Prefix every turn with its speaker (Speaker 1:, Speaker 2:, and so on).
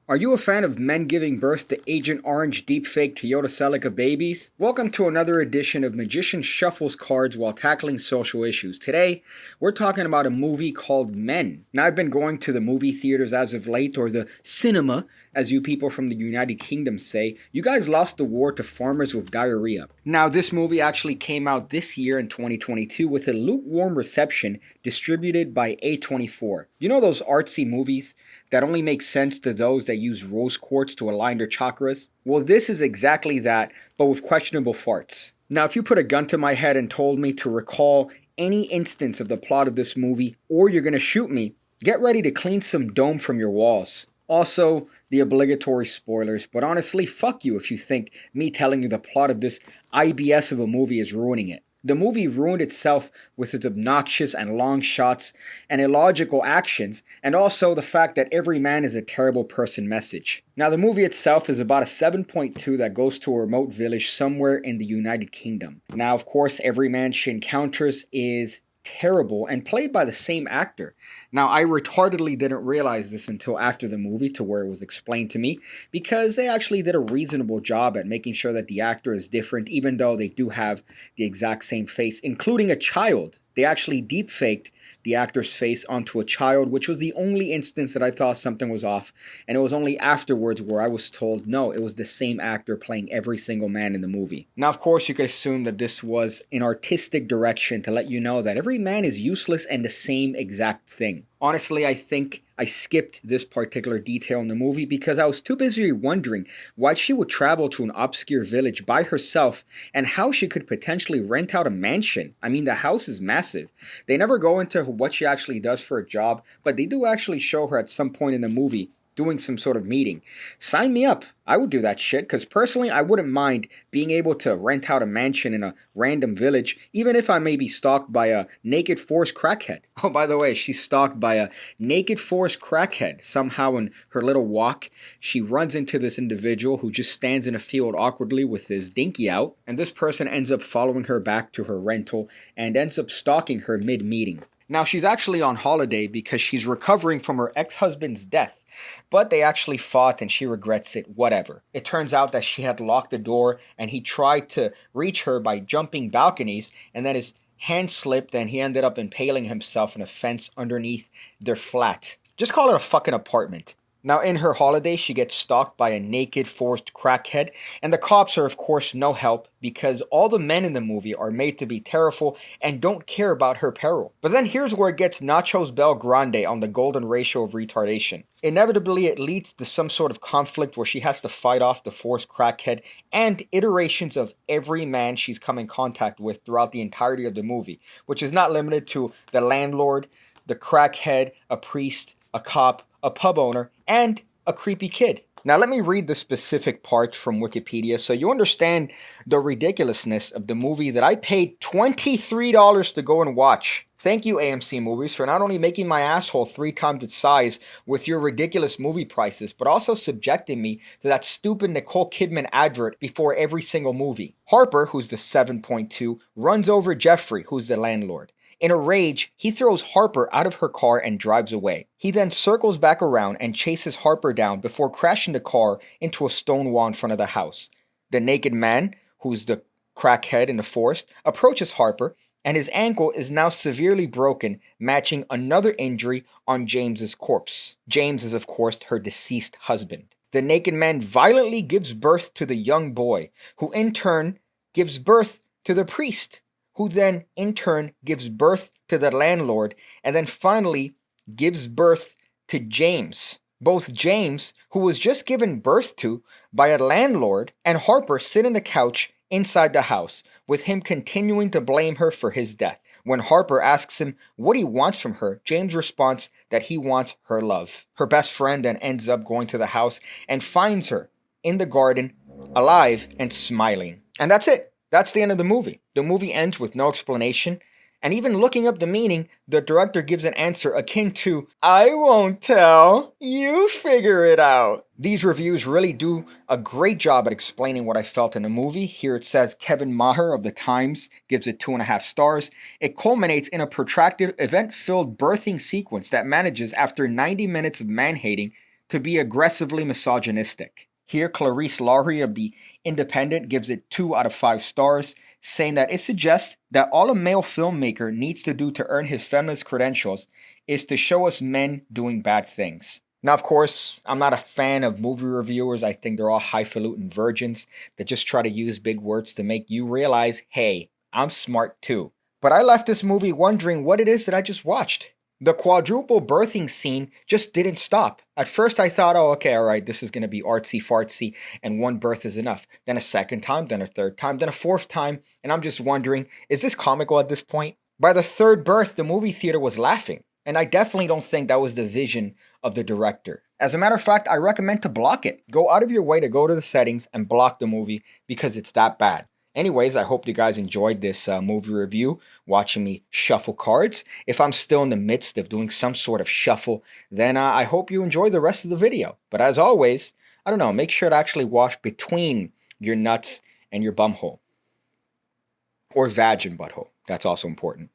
Speaker 1: Are you a fan of men giving birth to Agent Orange deepfake Toyota Celica babies? Welcome to another edition of Magician Shuffles Cards while tackling social issues. Today, we're talking about a movie called Men. Now, I've been going to the movie theaters as of late, or the cinema, as you people from the United Kingdom say. You guys lost the war to farmers with diarrhea. Now, this movie actually came out this year in 2022 with a lukewarm reception distributed by A24. You know those artsy movies that only make sense to those that use rose quartz to align their chakras? Well, this is exactly that, but with questionable farts. Now, if you put a gun to my head and told me to recall any instance of the plot of this movie, or you're gonna shoot me, get ready to clean some dome from your walls. Also, the obligatory spoilers, but honestly, fuck you if you think me telling you the plot of this IBS of a movie is ruining it. The movie ruined itself with its obnoxious and long shots and illogical actions, and also the fact that every man is a terrible person message. Now, the movie itself is about a 7.2 that goes to a remote village somewhere in the United Kingdom. Now, of course, every man she encounters is terrible and played by the same actor. Now, I retardedly didn't realize this until after the movie, to where it was explained to me, because they actually did a reasonable job at making sure that the actor is different, even though they do have the exact same face, including a child. They actually deep-faked the actor's face onto a child, which was the only instance that I thought something was off, and it was only afterwards where I was told, no, it was the same actor playing every single man in the movie. Now, of course, you could assume that this was an artistic direction to let you know that every man is useless and the same exact thing. Honestly, I think I skipped this particular detail in the movie because I was too busy wondering why she would travel to an obscure village by herself and how she could potentially rent out a mansion. I mean, the house is massive. They never go into what she actually does for a job, but they do actually show her at some point in the movie doing some sort of meeting. Sign me up. I would do that shit, because personally, I wouldn't mind being able to rent out a mansion in a random village, even if I may be stalked by a naked forest crackhead. Oh, by the way, she's stalked by a naked forest crackhead. Somehow in her little walk, she runs into this individual who just stands in a field awkwardly with his dinky out, and this person ends up following her back to her rental and ends up stalking her mid-meeting. Now, she's actually on holiday because she's recovering from her ex-husband's death. But they actually fought and she regrets it, whatever. It turns out that she had locked the door and he tried to reach her by jumping balconies, and then his hand slipped and he ended up impaling himself in a fence underneath their flat. Just call it a fucking apartment. Now, in her holiday, she gets stalked by a naked forced crackhead, and the cops are, of course, no help because all the men in the movie are made to be terrible and don't care about her peril. But then here's where it gets Nachos Bel Grande on the golden ratio of retardation. Inevitably, it leads to some sort of conflict where she has to fight off the forced crackhead and iterations of every man she's come in contact with throughout the entirety of the movie, which is not limited to the landlord, the crackhead, a priest, a cop, a pub owner, and a creepy kid. Now, let me read the specific part from Wikipedia so you understand the ridiculousness of the movie that I paid $23 to go and watch. Thank you, AMC Movies, for not only making my asshole 3 times its size with your ridiculous movie prices, but also subjecting me to that stupid Nicole Kidman advert before every single movie. Harper, who's the 7.2, runs over Jeffrey, who's the landlord. In a rage, he throws Harper out of her car and drives away. He then circles back around and chases Harper down before crashing the car into a stone wall in front of the house. The naked man, who's the crackhead in the forest, approaches Harper, and his ankle is now severely broken, matching another injury on James's corpse. James is, of course, her deceased husband. The naked man violently gives birth to the young boy, who in turn gives birth to the priest, who then in turn gives birth to the landlord, and then finally gives birth to James. Both James, who was just given birth to by a landlord, and Harper sit on the couch inside the house, with him continuing to blame her for his death. When Harper asks him what he wants from her, James responds that he wants her love. Her best friend then ends up going to the house and finds her in the garden, alive and smiling. And that's it. That's the end of the movie. The movie ends with no explanation, and even looking up the meaning, the director gives an answer akin to, "I won't tell, you figure it out." These reviews really do a great job at explaining what I felt in the movie. Here it says Kevin Maher of The Times gives it 2.5 stars. It culminates in a protracted, event-filled birthing sequence that manages, after 90 minutes of man-hating, to be aggressively misogynistic. Here, Clarice Laurie of The Independent gives it 2 out of 5 stars, saying that it suggests that all a male filmmaker needs to do to earn his feminist credentials is to show us men doing bad things. Now, of course, I'm not a fan of movie reviewers. I think they're all highfalutin virgins that just try to use big words to make you realize, hey, I'm smart too. But I left this movie wondering what it is that I just watched. The quadruple birthing scene just didn't stop. At first I thought, oh, okay, all right, this is going to be artsy fartsy and one birth is enough. Then a second time, then a third time, then a fourth time. And I'm just wondering, is this comical at this point? By the third birth, the movie theater was laughing. And I definitely don't think that was the vision of the director. As a matter of fact, I recommend to block it. Go out of your way to go to the settings and block the movie because it's that bad. Anyways, I hope you guys enjoyed this movie review, watching me shuffle cards. If I'm still in the midst of doing some sort of shuffle, then I hope you enjoy the rest of the video. But as always, I don't know, make sure to actually wash between your nuts and your bumhole. Or vag and butthole. That's also important.